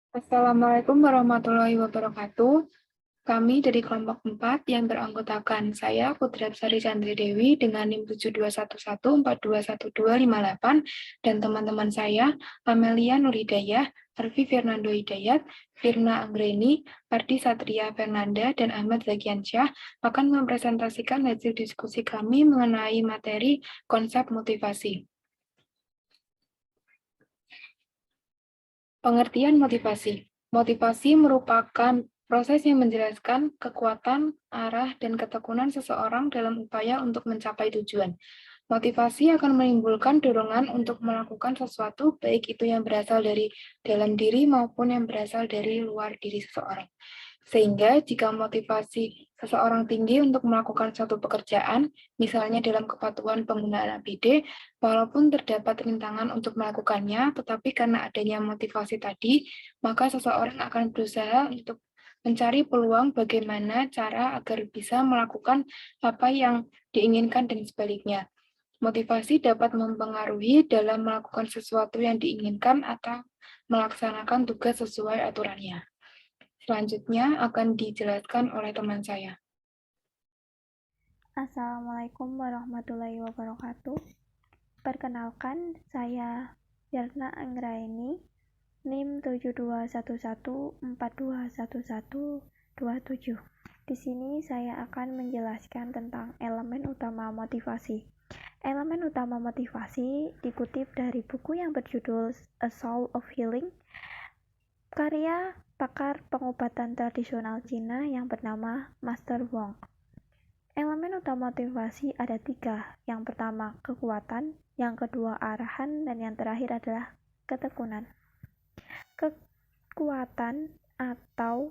Assalamualaikum warahmatullahi wabarakatuh. Kami dari kelompok 4 yang beranggotakan saya, Putrapsari Chandri Dewi, dengan NIM 7211421258, dan teman-teman saya, Amelia Nurhidayah, Arfi Fernando Hidayat, Firna Anggreni, Ardi Satria Fernanda, dan Ahmad Zakiansyah akan mempresentasikan hasil diskusi kami mengenai materi konsep motivasi. Pengertian motivasi. Motivasi merupakan proses yang menjelaskan kekuatan, arah, dan ketekunan seseorang dalam upaya untuk mencapai tujuan. Motivasi akan menimbulkan dorongan untuk melakukan sesuatu, baik itu yang berasal dari dalam diri maupun yang berasal dari luar diri seseorang. Sehingga jika motivasi seseorang tinggi untuk melakukan suatu pekerjaan, misalnya dalam kepatuhan penggunaan APD, walaupun terdapat rintangan untuk melakukannya, tetapi karena adanya motivasi tadi, maka seseorang akan berusaha untuk mencari peluang bagaimana cara agar bisa melakukan apa yang diinginkan dan sebaliknya. Motivasi dapat mempengaruhi dalam melakukan sesuatu yang diinginkan atau melaksanakan tugas sesuai aturannya. Selanjutnya akan dijelaskan oleh teman saya. Assalamualaikum warahmatullahi wabarakatuh. Perkenalkan, saya Yarna Anggraini, NIM 7211421127. Di sini saya akan menjelaskan tentang elemen utama motivasi. Elemen utama motivasi dikutip dari buku yang berjudul A Soul of Healing, karya pakar pengobatan tradisional Cina yang bernama Master Wong. Elemen utama motivasi ada 3. Yang pertama, kekuatan. Yang kedua, arahan. Dan yang terakhir adalah ketekunan. Kekuatan atau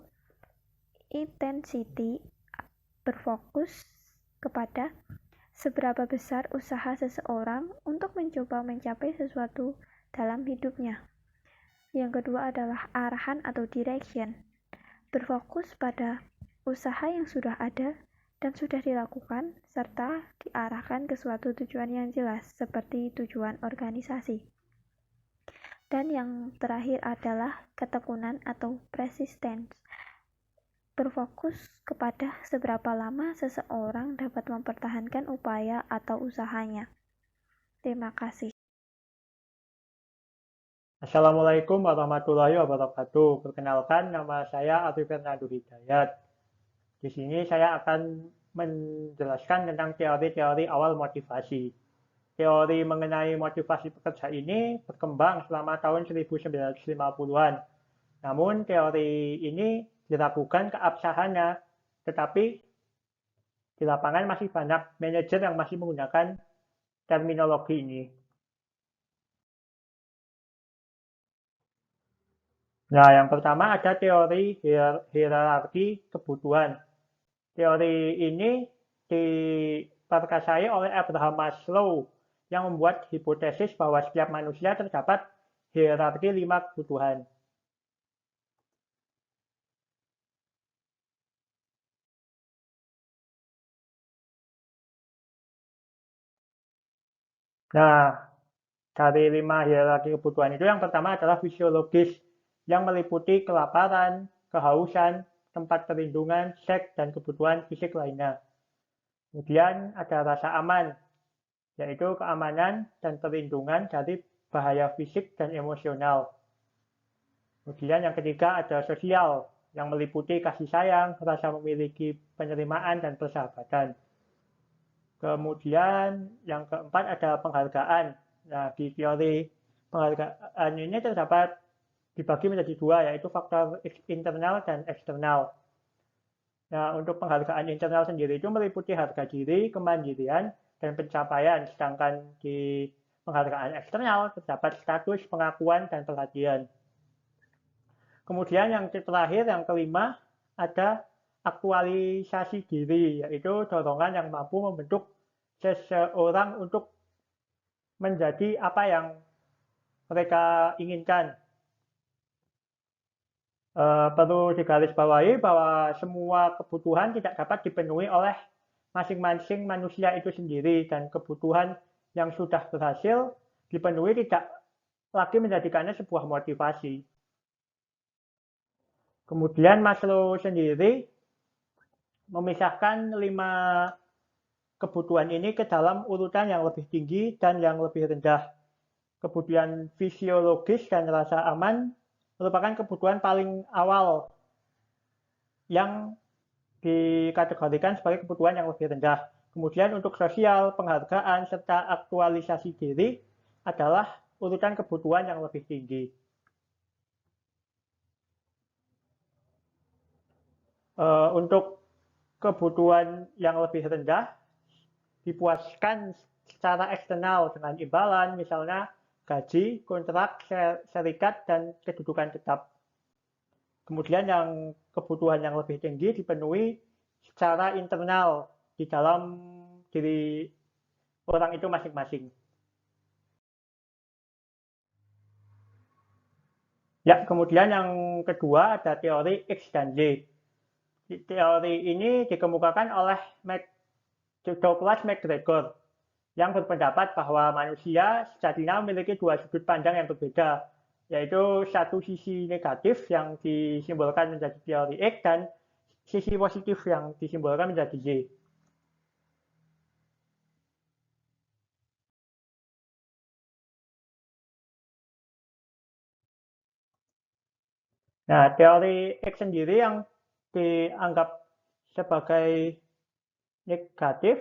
intensity berfokus kepada seberapa besar usaha seseorang untuk mencoba mencapai sesuatu dalam hidupnya. Yang kedua adalah arahan atau direction. Berfokus pada usaha yang sudah ada dan sudah dilakukan, serta diarahkan ke suatu tujuan yang jelas, seperti tujuan organisasi. Dan yang terakhir adalah ketekunan atau persistence. Berfokus kepada seberapa lama seseorang dapat mempertahankan upaya atau usahanya. Terima kasih. Assalamualaikum warahmatullahi wabarakatuh. Perkenalkan, nama saya Arfi Fernando Hidayat. Di sini saya akan menjelaskan tentang teori-teori awal motivasi. Teori mengenai motivasi pekerja ini berkembang selama tahun 1950-an. Namun teori ini diragukan keabsahannya, tetapi di lapangan masih banyak manajer yang masih menggunakan terminologi ini. Nah, yang pertama ada teori hierarki kebutuhan. Teori ini diperkasai oleh Abraham Maslow yang membuat hipotesis bahwa setiap manusia terdapat hierarki 5 kebutuhan. Nah, dari 5 hierarki kebutuhan itu yang pertama adalah fisiologis yang meliputi kelaparan, kehausan, tempat perlindungan, seks, dan kebutuhan fisik lainnya. Kemudian ada rasa aman, yaitu keamanan dan perlindungan dari bahaya fisik dan emosional. Kemudian yang ketiga ada sosial, yang meliputi kasih sayang, rasa memiliki penerimaan dan persahabatan. Kemudian yang keempat ada penghargaan. Nah, di teori penghargaan ini terdapat dibagi menjadi 2, yaitu faktor internal dan eksternal. Nah, untuk penghargaan internal sendiri itu meliputi harga diri, kemandirian, dan pencapaian. Sedangkan di penghargaan eksternal terdapat status, pengakuan, dan perhatian. Kemudian yang terakhir, yang kelima, ada aktualisasi diri, yaitu dorongan yang mampu membentuk seseorang untuk menjadi apa yang mereka inginkan. Perlu digarisbawahi bahwa semua kebutuhan tidak dapat dipenuhi oleh masing-masing manusia itu sendiri, dan kebutuhan yang sudah berhasil dipenuhi tidak lagi menjadikannya sebuah motivasi. Kemudian Maslow sendiri memisahkan 5 kebutuhan ini ke dalam urutan yang lebih tinggi dan yang lebih rendah. Kebutuhan fisiologis dan rasa aman merupakan kebutuhan paling awal yang dikategorikan sebagai kebutuhan yang lebih rendah. Kemudian untuk sosial, penghargaan, serta aktualisasi diri adalah urutan kebutuhan yang lebih tinggi. Untuk kebutuhan yang lebih rendah dipuaskan secara eksternal dengan imbalan, misalnya gaji, kontrak, serikat, dan kedudukan tetap. Kemudian yang kebutuhan yang lebih tinggi dipenuhi secara internal di dalam diri orang itu masing-masing. Ya, kemudian yang kedua ada teori X dan Y. Teori ini dikemukakan oleh Douglas MacGregor yang berpendapat bahwa manusia sejatinya memiliki 2 sudut pandang yang berbeda, yaitu satu sisi negatif yang disimbolkan menjadi teori X dan sisi positif yang disimbolkan menjadi Y. Nah, teori X sendiri yang dianggap sebagai negatif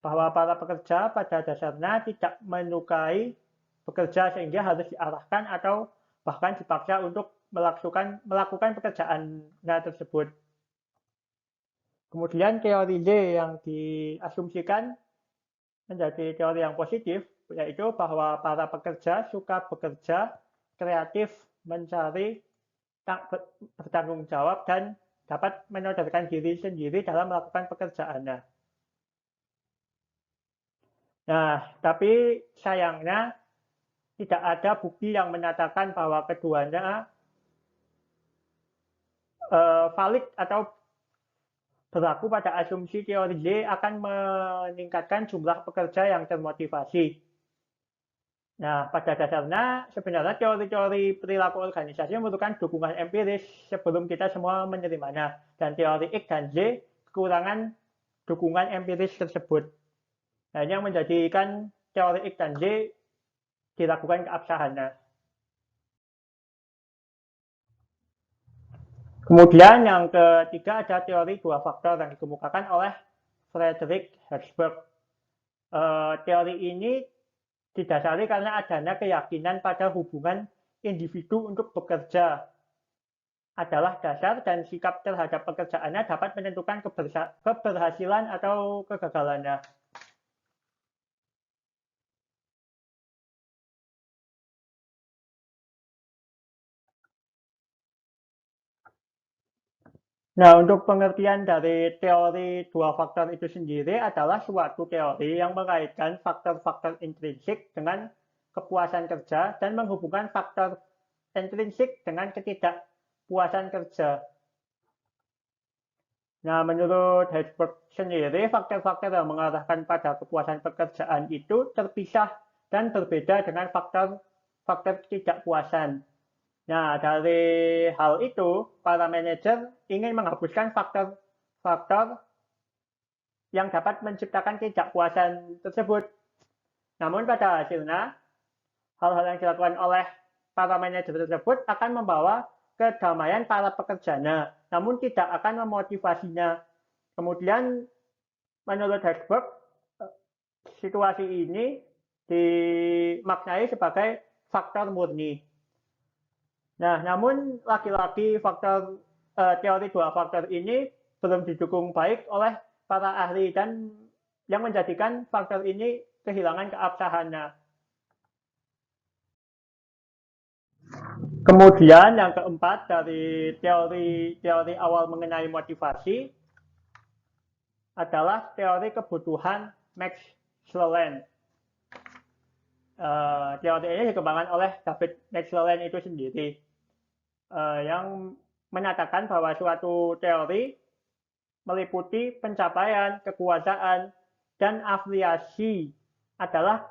bahwa para pekerja pada dasarnya tidak menyukai bekerja sehingga harus diarahkan atau bahkan dipaksa untuk melakukan pekerjaannya tersebut. Kemudian teori Y yang diasumsikan menjadi teori yang positif, yaitu bahwa para pekerja suka bekerja, kreatif, mencari, bertanggung jawab, dan dapat menyodarkan diri sendiri dalam melakukan pekerjaannya. Nah, tapi sayangnya tidak ada bukti yang menyatakan bahwa keduanya valid atau berlaku pada asumsi teori Y akan meningkatkan jumlah pekerja yang termotivasi. Nah, pada dasarnya sebenarnya teori-teori perilaku organisasi membutuhkan dukungan empiris sebelum kita semua menerimanya. Dan teori X dan Y kekurangan dukungan empiris tersebut. Nah, ini yang menjadikan teori X dan Y dilakukan keabsahannya. Kemudian yang ketiga ada teori 2 faktor yang dikemukakan oleh Frederick Herzberg. Teori ini didasari karena adanya keyakinan pada hubungan individu untuk bekerja adalah dasar dan sikap terhadap pekerjaannya dapat menentukan keberhasilan atau kegagalannya. Nah, untuk pengertian dari teori 2 faktor itu sendiri adalah suatu teori yang mengaitkan faktor-faktor intrinsik dengan kepuasan kerja dan menghubungkan faktor intrinsik dengan ketidakpuasan kerja. Nah, menurut Herzberg sendiri, faktor-faktor yang mengarahkan pada kepuasan pekerjaan itu terpisah dan berbeda dengan faktor ketidakpuasan. Nah, dari hal itu, para manajer ingin menghapuskan faktor-faktor yang dapat menciptakan ketidakpuasan tersebut. Namun pada hasilnya, hal-hal yang dilakukan oleh para manajer tersebut akan membawa kedamaian para pekerjanya, namun tidak akan memotivasinya. Kemudian, menurut Herzberg, situasi ini dimaknai sebagai faktor murni. Nah, namun lagi-lagi teori 2 faktor ini belum didukung baik oleh para ahli dan yang menjadikan faktor ini kehilangan keabsahannya. Kemudian yang keempat dari teori awal mengenai motivasi adalah teori kebutuhan Max Schleien. Teori ini dikembangkan oleh David Schleien itu sendiri, yang menyatakan bahwa suatu teori meliputi pencapaian, kekuasaan, dan afiliasi adalah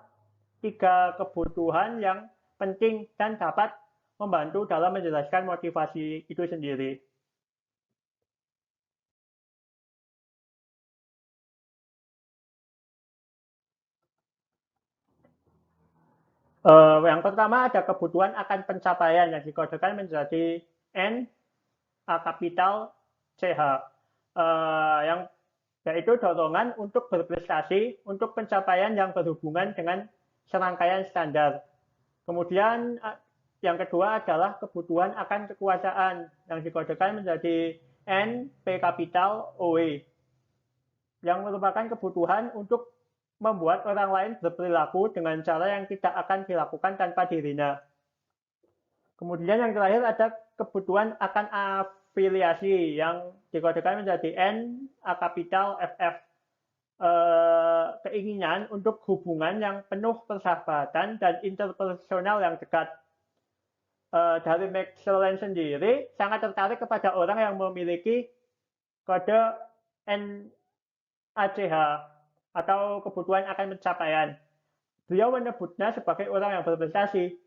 3 kebutuhan yang penting dan dapat membantu dalam menjelaskan motivasi itu sendiri. Yang pertama ada kebutuhan akan pencapaian yang dikodekan menjadi N A kapital CH, yang yaitu dorongan untuk berprestasi untuk pencapaian yang berhubungan dengan serangkaian standar. Kemudian yang kedua adalah kebutuhan akan kekuasaan yang dikodekan menjadi N P kapital OE, yang merupakan kebutuhan untuk membuat orang lain berperilaku dengan cara yang tidak akan dilakukan tanpa dirinya. Kemudian yang terakhir ada kebutuhan akan afiliasi yang dikodekan menjadi N A kapital FF, keinginan untuk hubungan yang penuh persahabatan dan interpersonal yang dekat. Dari Maxwell sendiri sangat tertarik kepada orang yang memiliki kode NACH atau kebutuhan akan pencapaian. Beliau menyebutnya sebagai orang yang berprestasi.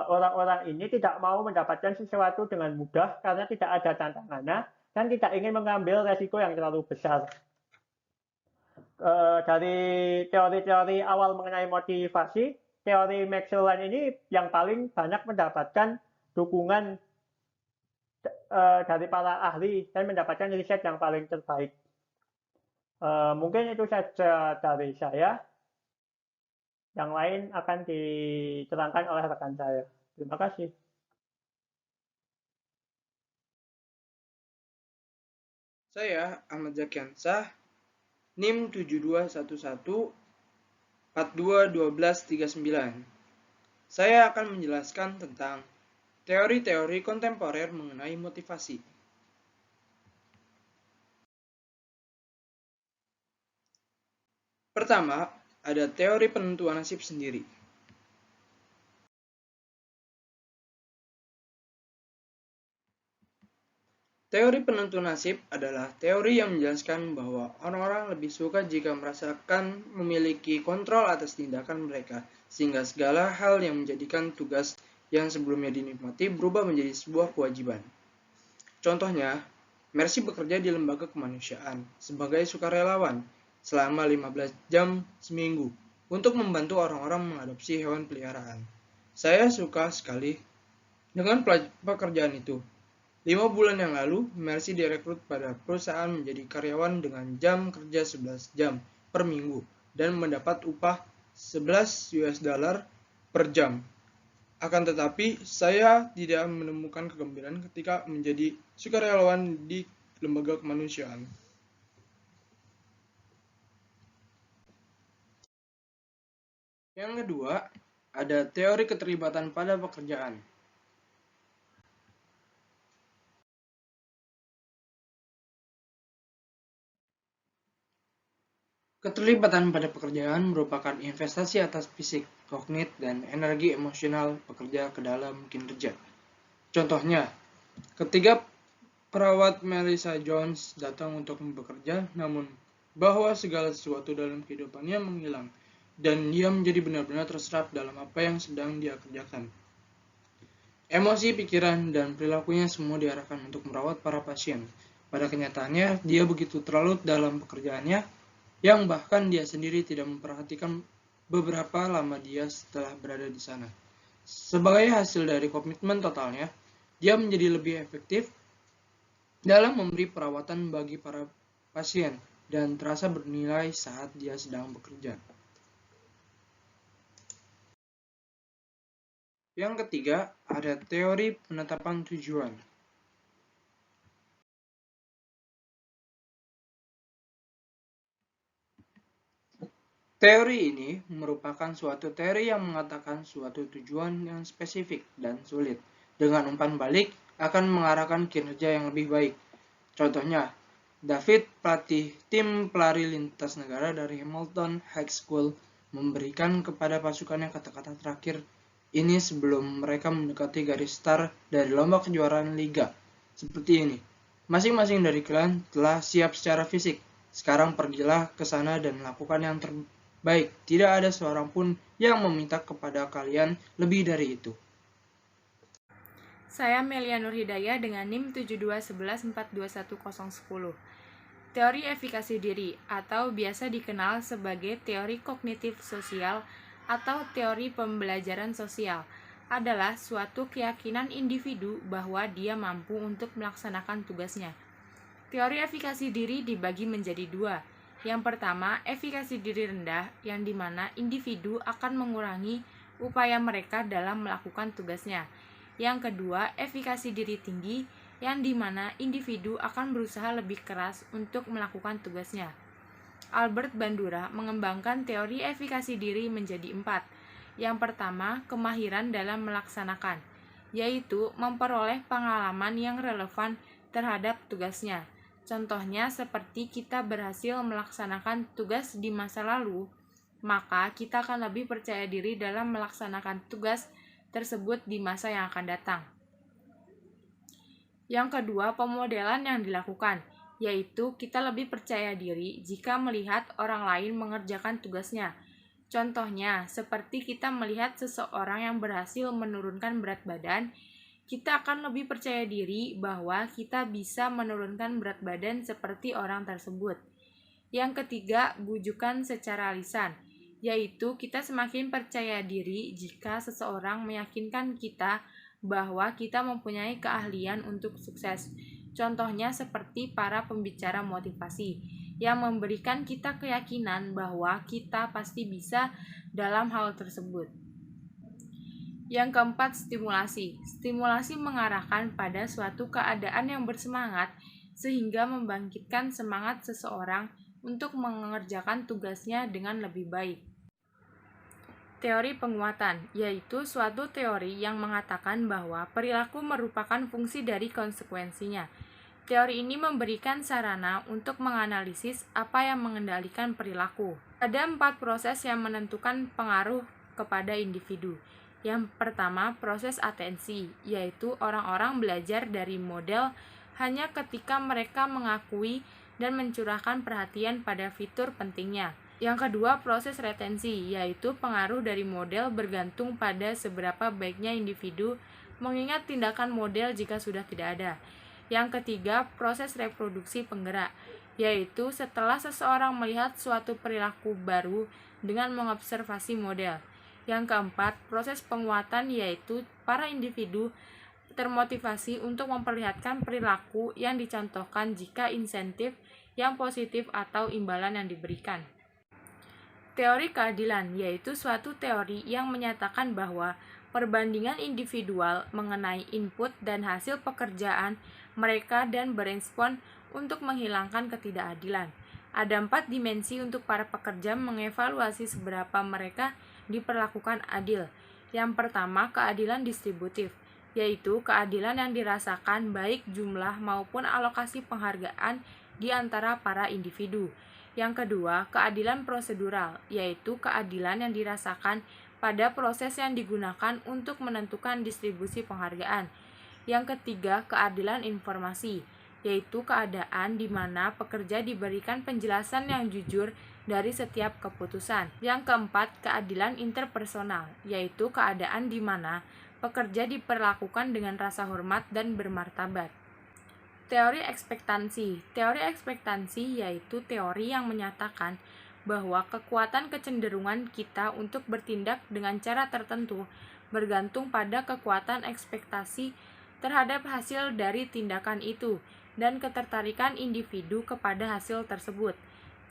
Orang-orang ini tidak mau mendapatkan sesuatu dengan mudah karena tidak ada tantangannya dan tidak ingin mengambil resiko yang terlalu besar. Dari teori-teori awal mengenai motivasi, teori Maxwell ini yang paling banyak mendapatkan dukungan dari para ahli dan mendapatkan riset yang paling terbaik. Mungkin itu saja dari saya. Yang lain akan diterangkan oleh rekan saya. Terima kasih. Saya Ahmad Zakiansah, NIM 7211 421239. Saya akan menjelaskan tentang teori-teori kontemporer mengenai motivasi. Pertama, ada teori penentuan nasib sendiri. Teori penentu nasib adalah teori yang menjelaskan bahwa orang-orang lebih suka jika merasakan memiliki kontrol atas tindakan mereka, sehingga segala hal yang menjadikan tugas yang sebelumnya dinikmati berubah menjadi sebuah kewajiban. Contohnya, Mercy bekerja di lembaga kemanusiaan sebagai sukarelawan selama 15 jam seminggu untuk membantu orang-orang mengadopsi hewan peliharaan. Saya suka sekali dengan pekerjaan itu. 5 bulan yang lalu, Mercy direkrut pada perusahaan menjadi karyawan dengan jam kerja 11 jam per minggu dan mendapat upah $11 per jam. Akan tetapi, saya tidak menemukan kegembiraan ketika menjadi sukarelawan di lembaga kemanusiaan. Yang kedua, ada teori keterlibatan pada pekerjaan. Keterlibatan pada pekerjaan merupakan investasi atas fisik, kognitif, dan energi emosional pekerja ke dalam kinerja. Contohnya, ketika perawat Melissa Jones datang untuk bekerja, namun bahwa segala sesuatu dalam kehidupannya menghilang, dan dia menjadi benar-benar terserap dalam apa yang sedang dia kerjakan. Emosi, pikiran, dan perilakunya semua diarahkan untuk merawat para pasien. Pada kenyataannya, dia begitu terlalu dalam pekerjaannya, yang bahkan dia sendiri tidak memperhatikan beberapa lama dia setelah berada di sana. Sebagai hasil dari komitmen totalnya, dia menjadi lebih efektif dalam memberi perawatan bagi para pasien dan terasa bernilai saat dia sedang bekerja. Yang ketiga, ada teori penetapan tujuan. Teori ini merupakan suatu teori yang mengatakan suatu tujuan yang spesifik dan sulit, dengan umpan balik akan mengarahkan kinerja yang lebih baik. Contohnya, David, pelatih tim pelari lintas negara dari Hamilton High School, memberikan kepada pasukannya kata-kata terakhir ini sebelum mereka mendekati garis start dari lomba kejuaraan liga. Seperti ini, masing-masing dari kalian telah siap secara fisik. Sekarang pergilah ke sana dan lakukan yang terbaik. Tidak ada seorang pun yang meminta kepada kalian lebih dari itu. Saya Melia Nur Hidayah dengan NIM 7211421010. Teori efikasi diri atau biasa dikenal sebagai teori kognitif sosial atau teori pembelajaran sosial adalah suatu keyakinan individu bahwa dia mampu untuk melaksanakan tugasnya. Teori efikasi diri dibagi menjadi dua. Yang pertama, efikasi diri rendah, yang dimana individu akan mengurangi upaya mereka dalam melakukan tugasnya. Yang kedua, efikasi diri tinggi, yang dimana individu akan berusaha lebih keras untuk melakukan tugasnya. Albert Bandura mengembangkan teori efikasi diri menjadi 4. Yang pertama, kemahiran dalam melaksanakan, yaitu memperoleh pengalaman yang relevan terhadap tugasnya. Contohnya seperti kita berhasil melaksanakan tugas di masa lalu, maka kita akan lebih percaya diri dalam melaksanakan tugas tersebut di masa yang akan datang. Yang kedua, pemodelan yang dilakukan, yaitu kita lebih percaya diri jika melihat orang lain mengerjakan tugasnya. Contohnya, seperti kita melihat seseorang yang berhasil menurunkan berat badan, kita akan lebih percaya diri bahwa kita bisa menurunkan berat badan seperti orang tersebut. Yang ketiga, bujukan secara lisan, yaitu kita semakin percaya diri jika seseorang meyakinkan kita bahwa kita mempunyai keahlian untuk sukses. Contohnya seperti para pembicara motivasi yang memberikan kita keyakinan bahwa kita pasti bisa dalam hal tersebut. Yang keempat, stimulasi. Stimulasi mengarahkan pada suatu keadaan yang bersemangat sehingga membangkitkan semangat seseorang untuk mengerjakan tugasnya dengan lebih baik. Teori penguatan, yaitu suatu teori yang mengatakan bahwa perilaku merupakan fungsi dari konsekuensinya. Teori ini memberikan sarana untuk menganalisis apa yang mengendalikan perilaku. Ada 4 proses yang menentukan pengaruh kepada individu. Yang pertama, proses atensi, yaitu orang-orang belajar dari model hanya ketika mereka mengakui dan mencurahkan perhatian pada fitur pentingnya. Yang kedua, proses retensi, yaitu pengaruh dari model bergantung pada seberapa baiknya individu mengingat tindakan model jika sudah tidak ada. Yang ketiga, proses reproduksi penggerak, yaitu setelah seseorang melihat suatu perilaku baru dengan mengobservasi model. Yang keempat, proses penguatan, yaitu para individu termotivasi untuk memperlihatkan perilaku yang dicontohkan jika insentif yang positif atau imbalan yang diberikan. Teori keadilan, yaitu suatu teori yang menyatakan bahwa perbandingan individual mengenai input dan hasil pekerjaan mereka dan berespon untuk menghilangkan ketidakadilan. Ada 4 dimensi untuk para pekerja mengevaluasi seberapa mereka diperlakukan adil. Yang pertama, keadilan distributif, yaitu keadilan yang dirasakan baik jumlah maupun alokasi penghargaan di antara para individu. Yang kedua, keadilan prosedural, yaitu keadilan yang dirasakan pada proses yang digunakan untuk menentukan distribusi penghargaan. Yang ketiga, keadilan informasi, yaitu keadaan di mana pekerja diberikan penjelasan yang jujur dari setiap keputusan. Yang keempat, keadilan interpersonal, yaitu keadaan di mana pekerja diperlakukan dengan rasa hormat dan bermartabat. Teori ekspektansi. Teori ekspektansi yaitu teori yang menyatakan bahwa kekuatan kecenderungan kita untuk bertindak dengan cara tertentu bergantung pada kekuatan ekspektasi terhadap hasil dari tindakan itu dan ketertarikan individu kepada hasil tersebut.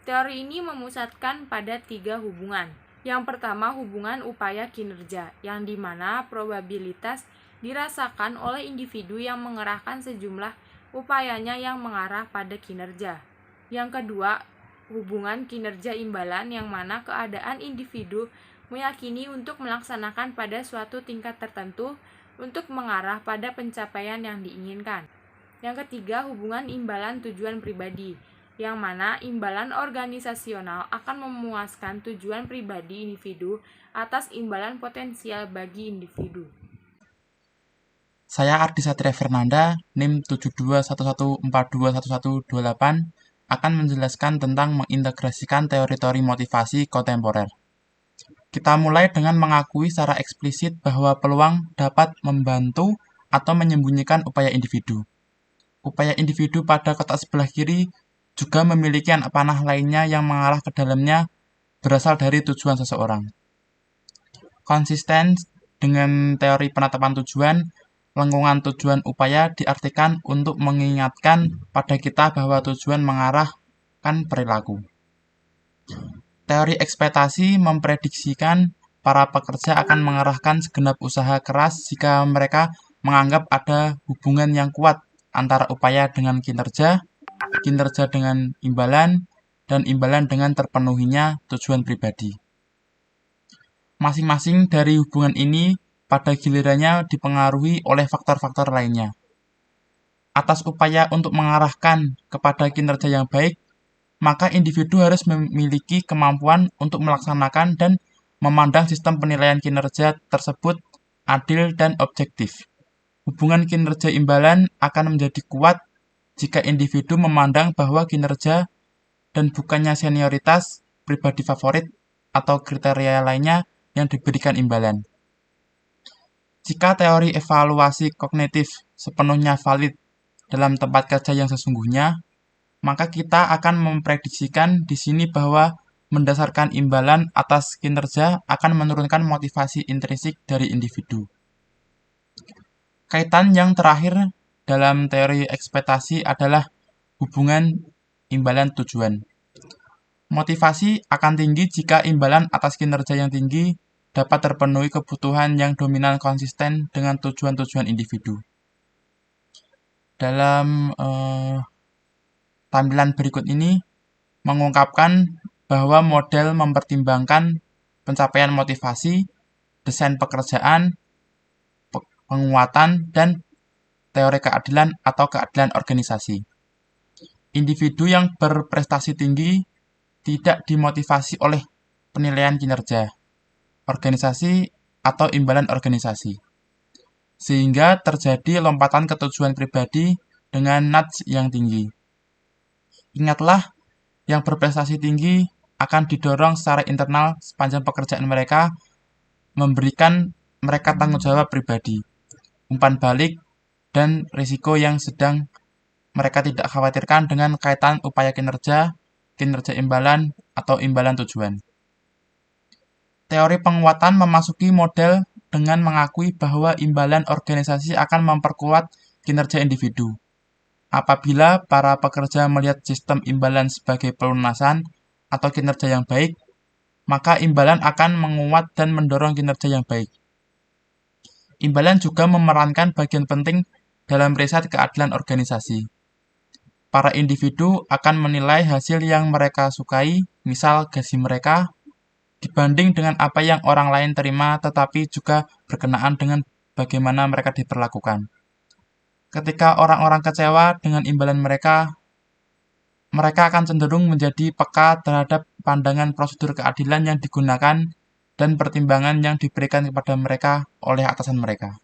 Teori ini memusatkan pada 3 hubungan. Yang pertama, hubungan upaya kinerja, yang dimana probabilitas dirasakan oleh individu yang mengerahkan sejumlah upayanya yang mengarah pada kinerja. Yang kedua, hubungan kinerja imbalan, yang mana keadaan individu meyakini untuk melaksanakan pada suatu tingkat tertentu untuk mengarah pada pencapaian yang diinginkan. Yang ketiga, hubungan imbalan tujuan pribadi, yang mana imbalan organisasional akan memuaskan tujuan pribadi individu atas imbalan potensial bagi individu. Saya Ardi Satria Fernanda, NIM 7211421128, akan menjelaskan tentang mengintegrasikan teori-teori motivasi kontemporer. Kita mulai dengan mengakui secara eksplisit bahwa peluang dapat membantu atau menyembunyikan upaya individu. Upaya individu pada kotak sebelah kiri juga memiliki anak panah lainnya yang mengarah ke dalamnya berasal dari tujuan seseorang. Konsisten dengan teori penetapan tujuan, lengkungan tujuan upaya diartikan untuk mengingatkan pada kita bahwa tujuan mengarahkan perilaku. Teori ekspektasi memprediksikan para pekerja akan mengarahkan segenap usaha keras jika mereka menganggap ada hubungan yang kuat antara upaya dengan kinerja, kinerja dengan imbalan, dan imbalan dengan terpenuhinya tujuan pribadi. Masing-masing dari hubungan ini pada gilirannya dipengaruhi oleh faktor-faktor lainnya. Atas upaya untuk mengarahkan kepada kinerja yang baik, maka individu harus memiliki kemampuan untuk melaksanakan dan memandang sistem penilaian kinerja tersebut adil dan objektif. Hubungan kinerja imbalan akan menjadi kuat jika individu memandang bahwa kinerja dan bukannya senioritas, pribadi favorit, atau kriteria lainnya yang diberikan imbalan. Jika teori evaluasi kognitif sepenuhnya valid dalam tempat kerja yang sesungguhnya, maka kita akan memprediksikan di sini bahwa mendasarkan imbalan atas kinerja akan menurunkan motivasi intrinsik dari individu. Kaitan yang terakhir dalam teori ekspektasi adalah hubungan imbalan tujuan. Motivasi akan tinggi jika imbalan atas kinerja yang tinggi dapat terpenuhi kebutuhan yang dominan konsisten dengan tujuan-tujuan individu. Dalam tampilan berikut ini mengungkapkan bahwa model mempertimbangkan pencapaian motivasi, desain pekerjaan, penguatan, dan teori keadilan atau keadilan organisasi. Individu yang berprestasi tinggi tidak dimotivasi oleh penilaian kinerja organisasi atau imbalan organisasi, sehingga terjadi lompatan ke tujuan pribadi dengan nudge yang tinggi. Ingatlah, yang berprestasi tinggi akan didorong secara internal sepanjang pekerjaan mereka, memberikan mereka tanggung jawab pribadi, umpan balik, dan risiko yang sedang mereka tidak khawatirkan dengan kaitan upaya kinerja, kinerja imbalan, atau imbalan tujuan. Teori penguatan memasuki model dengan mengakui bahwa imbalan organisasi akan memperkuat kinerja individu. Apabila para pekerja melihat sistem imbalan sebagai pelunasan atau kinerja yang baik, maka imbalan akan menguat dan mendorong kinerja yang baik. Imbalan juga memerankan bagian penting dalam riset keadilan organisasi. Para individu akan menilai hasil yang mereka sukai, misal gaji mereka, dibanding dengan apa yang orang lain terima, tetapi juga berkenaan dengan bagaimana mereka diperlakukan. Ketika orang-orang kecewa dengan imbalan mereka akan cenderung menjadi peka terhadap pandangan prosedur keadilan yang digunakan dan pertimbangan yang diberikan kepada mereka oleh atasan mereka.